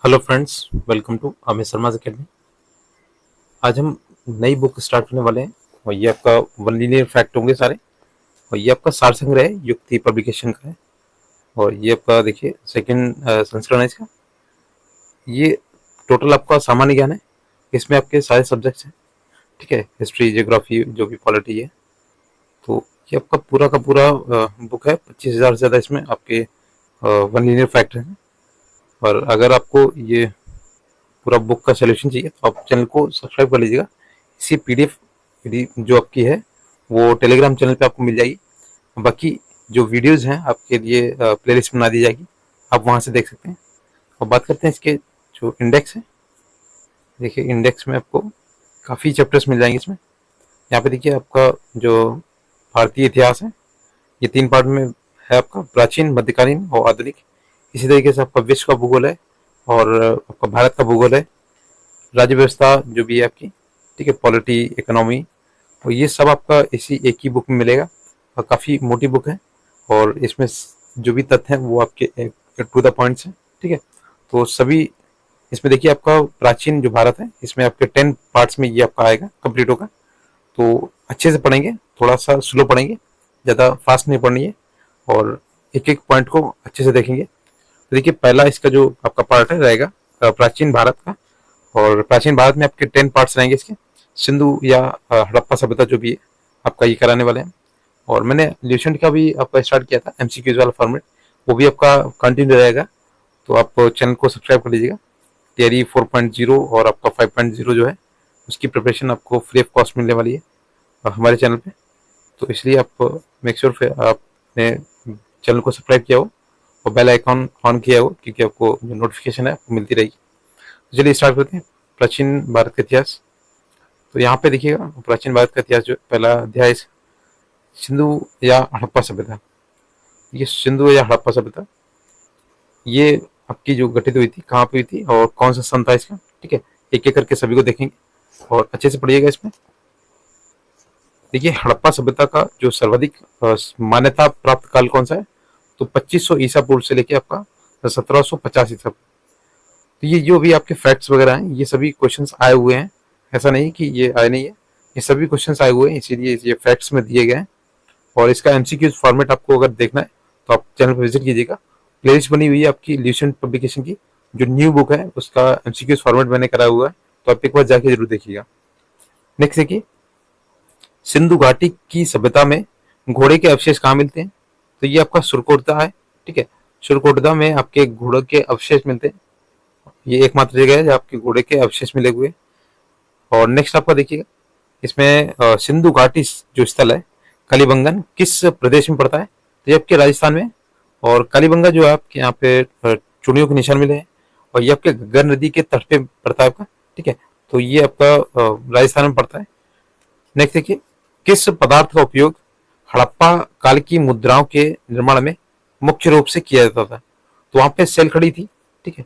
Hello friends, welcome to Amit Sharma academy. आज हम नई बुक स्टार्ट करने वाले हैं और ये आपका वन लीनियर फैक्ट होंगे सारे। और ये आपका सार संग्रह है, युक्ति पब्लिकेशन का है। और ये आपका देखिए सेकंड संस्करण है इसका। ये टोटल आपका सामान्य ज्ञान है। इसमें आपके सारे सब्जेक्ट्स हैं, ठीक है। हिस्ट्री, जियोग्राफी, जो भी पॉलिटी है। तो ये आपका पूरा का पूरा बुक है। 25,000 से ज़्यादा इसमें आपके वन लीनियर फैक्ट हैं। और अगर आपको ये पूरा बुक का सोल्यूशन चाहिए तो आप चैनल को सब्सक्राइब कर लीजिएगा। इसी पीडीएफ जो आपकी है वो टेलीग्राम चैनल पे आपको मिल जाएगी। बाकी जो वीडियोस हैं आपके लिए प्लेलिस्ट बना दी जाएगी, आप वहाँ से देख सकते हैं। और बात करते हैं इसके जो इंडेक्स है। देखिए इंडेक्स में आपको काफ़ी चैप्टर्स मिल जाएंगे इसमें। यहाँ पे देखिए आपका जो भारतीय इतिहास है ये 3 पार्ट में है आपका, प्राचीन, मध्यकालीन और आधुनिक। इसी तरीके से आपका विश्व का भूगोल है और आपका भारत का भूगोल है, राज्य व्यवस्था जो भी है आपकी, ठीक है, पॉलिटी, इकोनॉमी। और ये सब आपका इसी एक ही बुक में मिलेगा। और काफ़ी मोटी बुक है और इसमें जो भी तथ्य हैं वो आपके टू द पॉइंट्स हैं, ठीक है। तो सभी इसमें देखिए आपका प्राचीन जो भारत है इसमें आपके 10 पार्ट्स में ये आपका आएगा, कंप्लीट होगा। तो अच्छे से पढ़ेंगे, थोड़ा सा स्लो पढ़ेंगे, ज़्यादा फास्ट नहीं पढ़नी है। और एक एक पॉइंट को अच्छे से देखेंगे। तो देखिए पहला इसका जो आपका पार्ट है रहेगा प्राचीन भारत का। और प्राचीन भारत में आपके 10 पार्ट्स रहेंगे इसके। सिंधु या हड़प्पा सभ्यता जो भी है आपका ये कराने वाले हैं। और मैंने ल्यूसेंट का भी आपका स्टार्ट किया था, एमसीक्यूज वाला फॉर्मेट, वो भी आपका कंटिन्यू रहेगा। तो आप चैनल को सब्सक्राइब कर लीजिएगा। टियरी 4.0 और आपका 5.0 जो है उसकी प्रिपरेशन आपको फ्री ऑफ कॉस्ट मिलने वाली है हमारे चैनल पे। तो इसलिए आप मेक श्योर आपने चैनल को सब्सक्राइब किया हो और बेल आइकॉन ऑन किया हो, क्योंकि आपको जो नोटिफिकेशन है आपको मिलती रहेगी। तो चलिए स्टार्ट करते हैं प्राचीन भारत का इतिहास। तो यहाँ पे देखिएगा प्राचीन भारत का इतिहास जो पहला अध्याय सिंधु या हड़प्पा सभ्यता। ये सिंधु या हड़प्पा सभ्यता ये आपकी जो गठित हुई थी, कहाँ पे हुई थी और कौन सा सन था इसका, ठीक है। एक एक करके सभी को देखेंगे और अच्छे से पढ़िएगा इसमें। देखिए हड़प्पा सभ्यता का जो सर्वाधिक मान्यता प्राप्त काल कौन सा है, तो 2500 ईसा पूर्व से लेके आपका 1750 ईसा। तो ये जो भी आपके फैक्ट्स वगैरह हैं ये सभी क्वेश्चंस आए हुए हैं, ऐसा नहीं कि ये आए नहीं है, ये सभी क्वेश्चंस आए हुए हैं, इसीलिए ये फैक्ट्स में दिए गए हैं। और इसका एमसीक्यू फॉर्मेट आपको अगर देखना है तो आप चैनल पर विजिट कीजिएगा। प्लेलिस्ट बनी हुई है आपकी ल्यूसेंट पब्लिकेशन की, जो न्यू बुक है उसका एमसीक्यू फॉर्मेट मैंने कराया हुआ है, तो आप एक बार जाके जरूर देखिएगा। नेक्स्ट देखिए, सिंधु घाटी की सभ्यता में घोड़े के अवशेष कहाँ मिलते हैं, तो ये आपका सुरकोटदा है, ठीक है। सुरकोटदा में आपके घोड़े के अवशेष मिलते हैं। ये एकमात्र जगह है जहाँ आपके घोड़े के अवशेष मिले हुए। और नेक्स्ट आपका देखिएगा इसमें सिंधु घाटी जो स्थल है कलिबंगन किस प्रदेश में पड़ता है, तो ये आपके राजस्थान में। और कालीबंगा जो है आपके यहाँ पे चूड़ियों के निशान मिले हैं और ये आपके घग्गर नदी के तट पे पड़ता है आपका, ठीक है। तो ये आपका राजस्थान में पड़ता है। नेक्स्ट देखिए, किस पदार्थ का उपयोग हड़प्पा काल की मुद्राओं के निर्माण में मुख्य रूप से किया जाता था, तो वहां पे सेल खड़ी थी, ठीक है।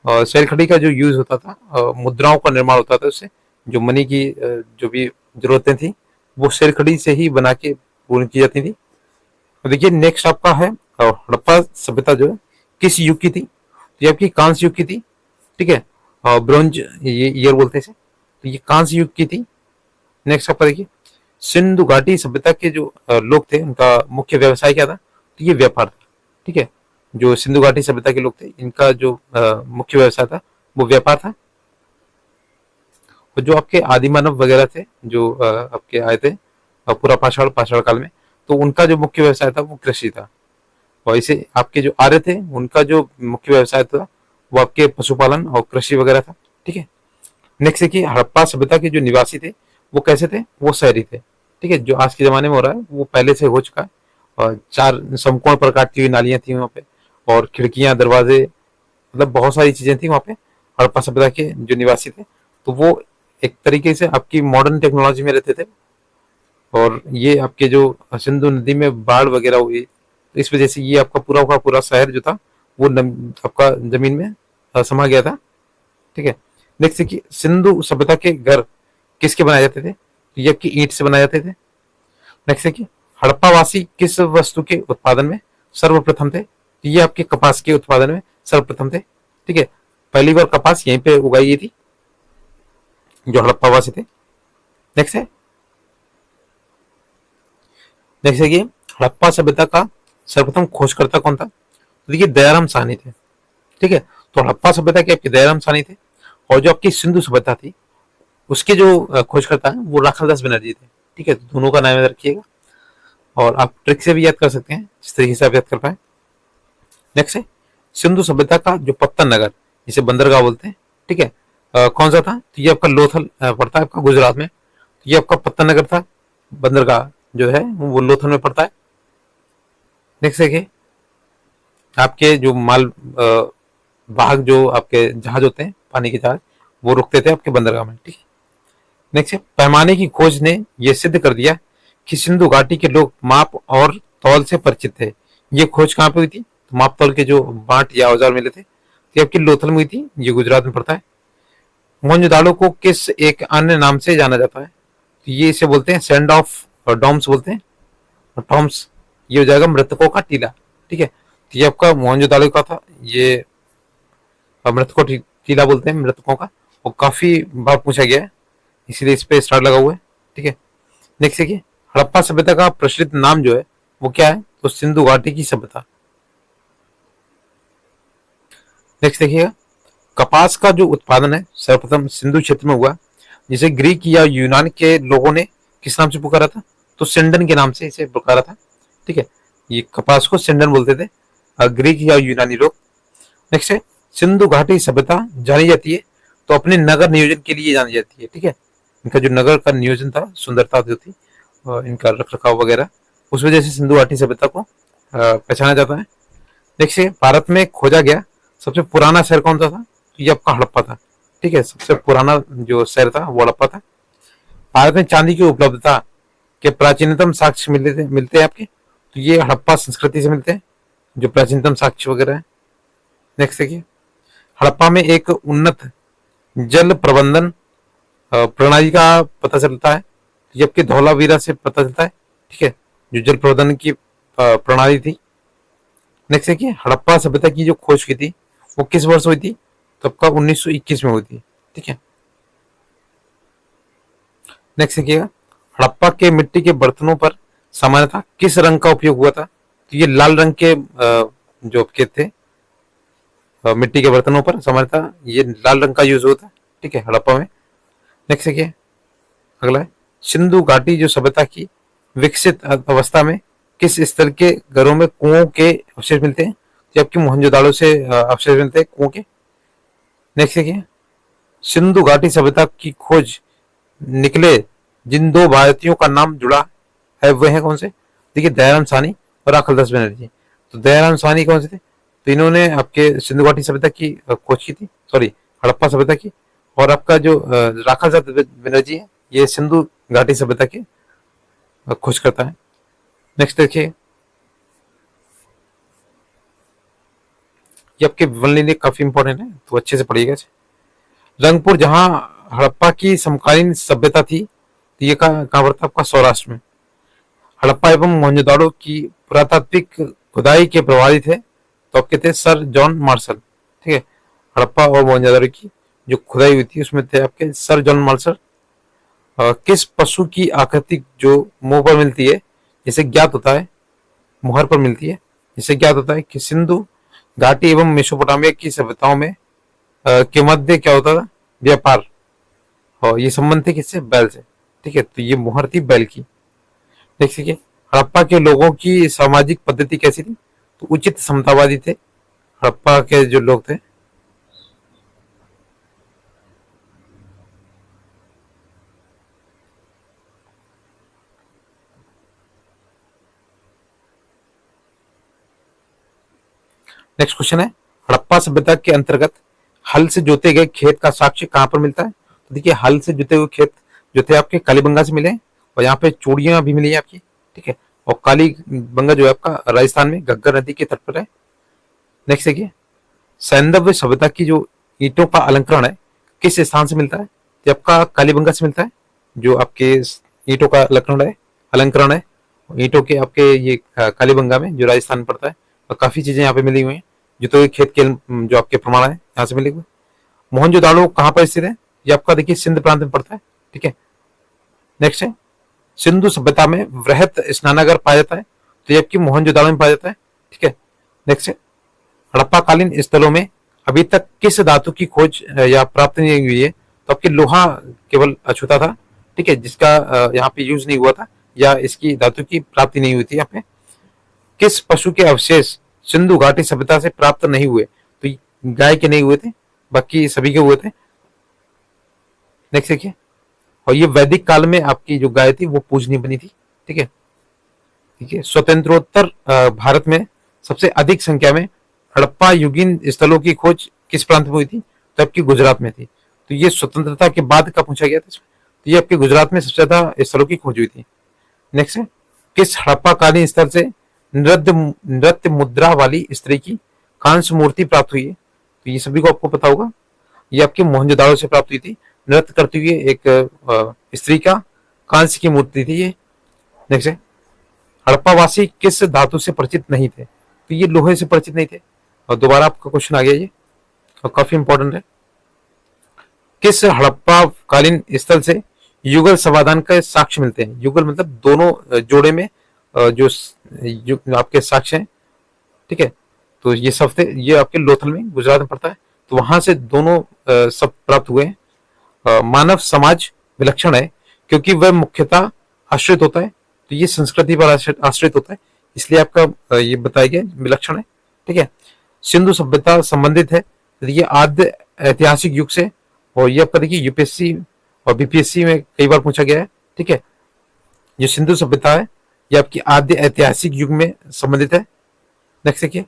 और सेल खड़ी का जो यूज होता था, मुद्राओं का निर्माण होता था उससे, जो मनी की जो भी जरूरतें थी वो सेल खड़ी से ही बना के पूर्ण की जाती थी। तो देखिए नेक्स्ट आपका है हड़प्पा सभ्यता जो है किस युग की थी, तो ये आपकी कांस्य युग की थी, ठीक है। ब्रोंज ये ईयर बोलते हैं, तो ये कांस्य युग की थी। नेक्स्ट आपका देखिए, सिंधु घाटी सभ्यता के जो लोग थे उनका मुख्य व्यवसाय क्या था, तो ये व्यापार था, ठीक है। जो सिंधु घाटी सभ्यता के लोग थे इनका जो मुख्य व्यवसाय था वो व्यापार था। और जो आपके आदि मानव वगैरह थे जो आपके आए थे पूरा पाषाण पाषाण काल में, तो उनका जो मुख्य व्यवसाय था वो कृषि था। और इसे आपके जो आर्य थे उनका जो मुख्य व्यवसाय था वो आपके पशुपालन और कृषि वगैरह था, ठीक है। नेक्स्ट देखिए, हड़प्पा सभ्यता के जो निवासी थे वो कैसे थे, वो शहरी थे, ठीक है। जो आज के जमाने में हो रहा है वो पहले से हो चुका है। और 4 समकोण प्रकार की नालियां थी वहाँ पे, और खिड़कियां, दरवाजे, मतलब बहुत सारी चीजें थी वहाँ पे। हड़प्पा सभ्यता के जो निवासी थे तो वो एक तरीके से आपकी मॉडर्न टेक्नोलॉजी में रहते थे। और ये आपके जो सिंधु नदी में बाढ़ वगैरह हुई तो इस वजह से ये आपका पूरा का पूरा शहर जो था वो आपका जमीन में समा गया था, ठीक है। नेक्स्ट देखिए, सिंधु सभ्यता के घर किसके बनाए जाते थे, तो ये आपकी ईंट से बनाए जाते थे। नेक्स्ट देखिए, हड़प्पा वासी किस वस्तु के उत्पादन में सर्वप्रथम थे, तो ये आपके कपास के उत्पादन में सर्वप्रथम थे, ठीक है। पहली बार कपास यहीं पे उगाई गई थी, जो हड़प्पावासी थे। नेक्स्ट है, नेक्स्ट है कि हड़प्पा सभ्यता का सर्वप्रथम खोजकर्ता कौन था? तो देखिए दयाराम साहनी थे। ठीक है, तो हड़प्पा सभ्यता के आपके दयाराम साहनी थे, और जो आपकी सिंधु सभ्यता थी उसके जो खोजकर्ता है वो राखालदास बनर्जी थे। ठीक है, तो दोनों का नाम याद रखिएगा, और आप ट्रिक से भी याद कर सकते हैं जिस तरीके से आप याद कर पाए। नेक्स्ट है, सिंधु सभ्यता का जो पत्तन नगर, जिसे बंदरगाह बोलते हैं, ठीक है, कौन सा था? तो ये आपका लोथल पड़ता है आपका गुजरात में। तो ये आपका पत्तन नगर था, बंदरगाह जो है वो लोथल में पड़ता है। नेक्स्ट देखिए, आपके जो माल वाहक जो आपके जहाज होते हैं, पानी के जहाज, वो रुकते थे आपके बंदरगाह में। ठीक है, नेक्स्ट है, पैमाने की खोज ने यह सिद्ध कर दिया कि सिंधु घाटी के लोग माप और तौल से परिचित थे। ये खोज कहाँ पे हुई थी? तो माप तौल के जो बाट या औजार मिले थे, ये आपकी लोथल में हुई थी, ये गुजरात में पड़ता है। मोहनजोदाड़ो को किस एक अन्य नाम से जाना जाता है? तो ये इसे बोलते हैं सैंड ऑफ डॉम्स बोलते हैं, टॉम्स। ये हो जाएगा मृतकों का टीला। ठीक है, तो ये आपका मोहनजोदाड़ो का था, ये मृतकों टीला बोलते हैं मृतकों का, और काफी बार पूछा गया है, इसीलिए इस पे स्टार लगा हुआ है। ठीक है, नेक्स्ट देखिए, हड़प्पा सभ्यता का प्रचलित नाम जो है वो क्या है? तो सिंधु घाटी की सभ्यता। नेक्स्ट देखिएगा, कपास का जो उत्पादन है सर्वप्रथम सिंधु क्षेत्र में हुआ, जिसे ग्रीक या यूनान के लोगों ने किस नाम से पुकारा था? तो सिंडन के नाम से इसे पुकारा था। ठीक है, ये कपास को सिंडन बोलते थे ग्रीक या यूनानी लोग। नेक्स्ट है, सिंधु घाटी सभ्यता जानी जाती है तो अपने नगर नियोजन के लिए जानी जाती है। ठीक है, इनका जो नगर का नियोजन था, सुंदरता जो थी, इनका रख रखाव वगैरह, उस वजह से सिंधु घाटी सभ्यता को पहचाना जाता है। देखिए, भारत में खोजा गया सबसे पुराना शहर कौन सा था? तो ये आपका हड़प्पा था। ठीक है, सबसे पुराना जो शहर था वो हड़प्पा था। भारत में चांदी की उपलब्धता के प्राचीनतम साक्ष्य मिलते हैं आपके, तो ये हड़प्पा संस्कृति से मिलते हैं, जो प्राचीनतम साक्ष्य वगैरह है। नेक्स्ट देखिए, हड़प्पा में एक उन्नत जल प्रबंधन प्रणाली का पता चलता है, ये आपके धौलावीरा से पता चलता है। ठीक है, जो जल प्रबंधन की प्रणाली थी। नेक्स्ट देखिए, हड़प्पा सभ्यता की जो खोज की थी वो किस वर्ष हुई थी? तो आपका 1921 में हुई थी। ठीक है, नेक्स्ट देखिएगा, हड़प्पा के मिट्टी के बर्तनों पर सामान्यतः किस रंग का उपयोग हुआ था? तो ये लाल रंग के जो आपके थे मिट्टी के बर्तनों पर सामान्यतः ये लाल रंग का यूज होता है। ठीक है, हड़प्पा में। नेक्स्ट देखिए, अगला है, सिंधु घाटी जो सभ्यता की विकसित अवस्था में किस स्तर के घरों में कुओं के अवशेष मिलते हैं? तो आपकी मोहनजोदाड़ो से अवशेष मिलते हैं कुओं के। नेक्स्ट देखिए, सिंधु घाटी सभ्यता की खोज निकले जिन दो भारतीयों का नाम जुड़ा है वे हैं कौन से? देखिए, दयाराम साहनी और राखालदास बनर्जी। तो दयाराम साहनी कौन से थे? तो इन्होंने आपके सिंधु घाटी सभ्यता की खोज की थी, सॉरी हड़प्पा सभ्यता की। और आपका जो राखालदास बनर्जी है, ये सिंधु घाटी सभ्यता की खोज करता है। नेक्स्ट देखिए, ये आपके विवरण लिए काफी इंपॉर्टेंट है, तो अच्छे से पढ़िएगा। रंगपुर जहां हड़प्पा की समकालीन सभ्यता थी, तो ये कहाँ पड़ता आपका? सौराष्ट्र में। हड़प्पा एवं मोहनजोदाड़ो की पुरातात्विक खुदाई के प्रभावी थे, तो आपके थे सर जॉन मार्शल। ठीक है, हड़प्पा और मोहनजोदाड़ो की जो खुदाई हुई थी उसमें थे आपके सर जॉन मार्शल। किस पशु की आकृति जो मुंह पर मिलती है, जिसे ज्ञात होता है, मुहर पर मिलती है, जिसे ज्ञात होता है कि सिंधु घाटी एवं मेसोपोटामिया की सभ्यताओं में के मध्य क्या होता था? व्यापार, और ये संबंध थे किससे? बैल से। ठीक है, तो ये मुहर थी बैल की। देखिए, हड़प्पा के लोगों की सामाजिक पद्धति कैसी थी? तो उचित समतावादी थे हड़प्पा के जो लोग थे। नेक्स्ट क्वेश्चन है, हड़प्पा सभ्यता के अंतर्गत हल से जोते गए खेत का साक्ष्य कहाँ पर मिलता है? तो देखिए, हल से जोते हुए खेत जो थे आपके कालीबंगा से मिले, और यहाँ पे चूड़ियां भी मिली है आपकी। ठीक है, और कालीबंगा जो है आपका राजस्थान में घग्गर नदी के तट पर है। नेक्स्ट देखिए, सैंधव सभ्यता की जो ईंटों का अलंकरण है किस स्थान से मिलता है? तो आपका कालीबंगा से मिलता है, जो आपके ईंटों का अलंकरण है ईंटों के आपके ये कालीबंगा में, जो राजस्थान में पड़ता है। और काफी चीजें यहाँ पे मिली हुई हैं, जो तो खेत के जो आपके प्रमाण है यहाँ से मिले हुए। मोहनजोदाड़ो कहाँ पर स्थित है? ये आपका देखिए सिंध प्रांत में पड़ता है। ठीक है, नेक्स्ट है सिंधु सभ्यता में वृहत स्नानागार पाया जाता है, तो ये आपकी मोहनजोदाड़ो में पाया जाता है। ठीक है, नेक्स्ट है हड़प्पाकालीन स्थलों में अभी तक किस धातु की खोज या प्राप्त नहीं हुई है? तो आपकी लोहा केवल अछूता था। ठीक है, जिसका यहाँ पे यूज नहीं हुआ था या इसकी धातु की प्राप्ति नहीं हुई थी यहाँ पे। किस पशु के अवशेष सिंधु घाटी सभ्यता से प्राप्त नहीं हुए? तो गाय के नहीं हुए थे, बाकी सभी के हुए थे। नेक्स्ट देखिए, और ये वैदिक काल में आपकी जो गाय थी वो पूजनीय बनी थी। ठीक है, ठीक है, स्वतंत्रोत्तर भारत में सबसे अधिक संख्या में हड़प्पा युगीन स्थलों की खोज किस प्रांत में हुई थी? तो आपकी गुजरात में थी। तो ये स्वतंत्रता के बाद का पूछा गया था इसमें, तो ये आपके गुजरात में सबसे ज्यादा स्थलों की खोज हुई थी। नेक्स्ट है किस हड़प्पा कालीन स्थल से नृत्य मुद्रा वाली स्त्री की कांस्य मूर्ति प्राप्त हुई है? तो ये सभी को आपको पता होगा, ये आपके मोहनजोदाड़ो से प्राप्त हुई थी। नृत्य करती हुई एक स्त्री का कांस्य की मूर्ति थी ये। नेक्स्ट है हड़प्पावासी किस धातु से परिचित नहीं थे? तो ये लोहे से परिचित नहीं थे। और दोबारा आपका क्वेश्चन आ गया ये, और काफी इंपॉर्टेंट है। किस हड़प्पा कालीन स्थल से युगल समाधान का साक्ष्य मिलते हैं? युगल मतलब दोनों जोड़े में जो आपके साक्ष्य हैं। ठीक है, तो ये सब थे, ये आपके लोथल में गुजरात में पड़ता है, तो वहां से दोनों सब प्राप्त हुए हैं। मानव समाज विलक्षण है क्योंकि वह मुख्यतः आश्रित होता है, तो ये संस्कृति पर आश्रित होता है, इसलिए आपका ये बताया गया विलक्षण है। ठीक है, सिंधु सभ्यता संबंधित है, तो ये आद्य ऐतिहासिक युग से, और ये आपका देखिए यूपीएससी और बीपीएससी में कई बार पूछा गया है। ठीक है, जो सिंधु सभ्यता है ये आपकी आद्य ऐतिहासिक युग में संबंधित है। नेक्स्ट देखिए,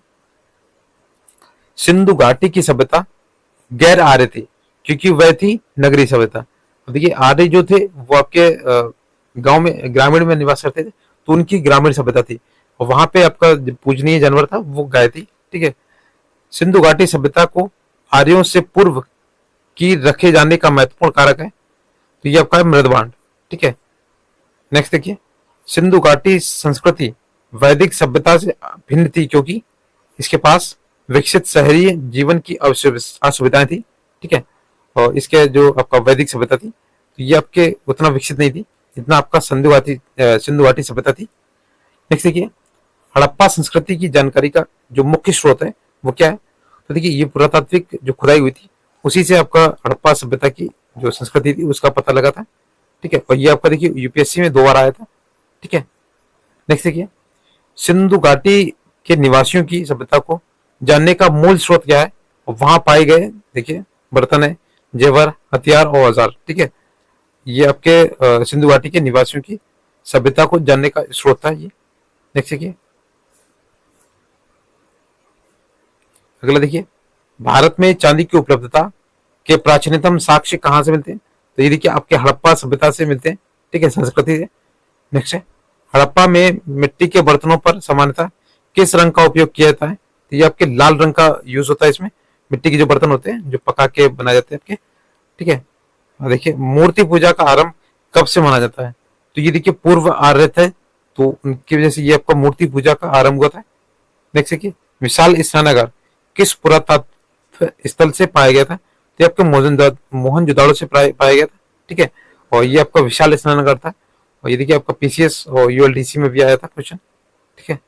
सिंधु घाटी की सभ्यता गैर आर्य थी क्योंकि वह थी नगरीय सभ्यता। देखिए आर्य जो थे वो आपके गांव में ग्रामीण में निवास करते थे, तो उनकी ग्रामीण सभ्यता थी, और वहां पे आपका पूजनीय जानवर था वो गाय थी। ठीक है, सिंधु घाटी सभ्यता को आर्यों से पूर्व की रखे जाने का महत्वपूर्ण कारक है, तो ये आपका है मृदबांड। ठीक है, नेक्स्ट देखिए, सिंधु घाटी संस्कृति वैदिक सभ्यता से भिन्न थी क्योंकि इसके पास विकसित शहरी जीवन की असुविधाएं थी। ठीक है, और इसके जो आपका वैदिक सभ्यता थी तो ये आपके उतना विकसित नहीं थी जितना आपका सिंधु घाटी सभ्यता थी। नेक्स्ट देखिए, हड़प्पा संस्कृति की जानकारी का जो मुख्य स्रोत है वो क्या है? तो देखिए ये पुरातात्विक जो खुदाई हुई थी उसी से आपका हड़प्पा सभ्यता की जो संस्कृति थी उसका पता लगा था। ठीक है, और ये आपका देखिए यूपीएससी में 2 बार आया था। ठीक है, नेक्स्ट देखिए, सिंधु घाटी के निवासियों की सभ्यता को जानने का मूल स्रोत क्या है? और वहां पाए गए देखिए बर्तन है, जेवर, हथियार और औजार। ठीक है, ये आपके सिंधु घाटी के निवासियों की सभ्यता को जानने का स्रोत था ये। नेक्स्ट देखिए, अगला देखिए, भारत में चांदी की उपलब्धता के प्राचीनतम साक्ष्य कहाँ से मिलते हैं? तो ये देखिए आपके हड़प्पा सभ्यता से मिलते हैं। ठीक है, संस्कृति से। नेक्स्ट है हड़प्पा में मिट्टी के बर्तनों पर सामान्यतः किस रंग का उपयोग किया जाता है? तो ये आपके लाल रंग का यूज होता है इसमें। मिट्टी के जो बर्तन होते हैं जो पका के बनाए जाते हैं आपके। ठीक है, देखिए मूर्ति पूजा का आरंभ कब से माना जाता है? तो ये देखिए पूर्व आर्य थे, तो उनकी वजह से ये आपका मूर्ति पूजा का आरंभ हुआ था। नेक्स्ट देखिए, विशाल स्नानागार किस पुरातत्व स्थल से पाया गया था? तो ये आपके मोहनजोदाड़ो से पाया गया था। ठीक है, और ये आपका विशाल स्नानागार था, और ये देखिए आपका पीसीएस और यूएलडीसी में भी आया था क्वेश्चन। ठीक है,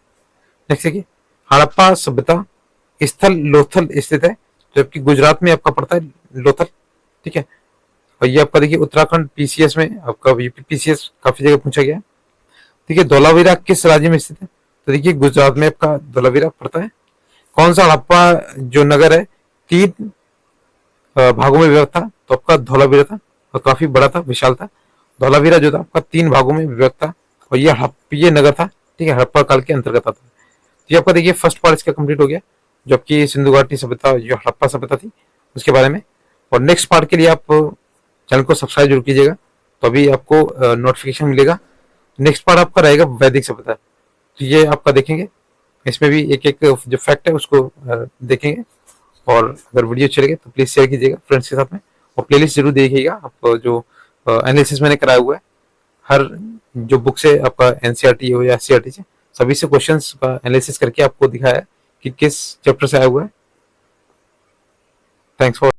नेक्स्ट देखिए, हड़प्पा सभ्यता स्थल लोथल स्थित है, जो आपकी गुजरात में आपका पड़ता है लोथल। ठीक है, और ये आपका देखिए उत्तराखंड पीसीएस में आपका पीसीएस काफी जगह पूछा गया है। ठीक है, धौलावीरा किस राज्य में स्थित है? तो देखिए गुजरात में आपका धौलावीरा पड़ता है। कौन सा हड़प्पा जो नगर है 3 भागों में विभक्त था? तो आपका धौलावीरा था, और काफी बड़ा था, विशाल था। धौलावीरा जो था आपका 3 भागों में विभक्त था, और ये हड़प्पीय नगर था। ठीक है, हड़प्पा काल के अंतर्गत आता है। तो ये आपका देखिए फर्स्ट पार्ट इसका कंप्लीट हो गया, जो आपकी सिंधु घाटी सभ्यता जो हड़प्पा सभ्यता थी उसके बारे में। और नेक्स्ट पार्ट के लिए आप चैनल को सब्सक्राइब जरूर कीजिएगा, तो अभी आपको नोटिफिकेशन मिलेगा। नेक्स्ट पार्ट आपका रहेगा वैदिक सभ्यता, तो ये आपका देखेंगे, इसमें भी एक एक जो फैक्ट है उसको देखेंगे। और अगर वीडियो चलेगा तो प्लीज शेयर कीजिएगा फ्रेंड्स के साथ में, और प्लेलिस्ट जरूर देखिएगा। आप जो एनालिसिस मैंने कराया हुआ है हर जो बुक से आपका एनसीईआरटी हो या सीईआरटी से, सभी से क्वेश्चंस का एनालिसिस करके आपको दिखाया है कि किस चैप्टर से आया हुआ है। Thanks for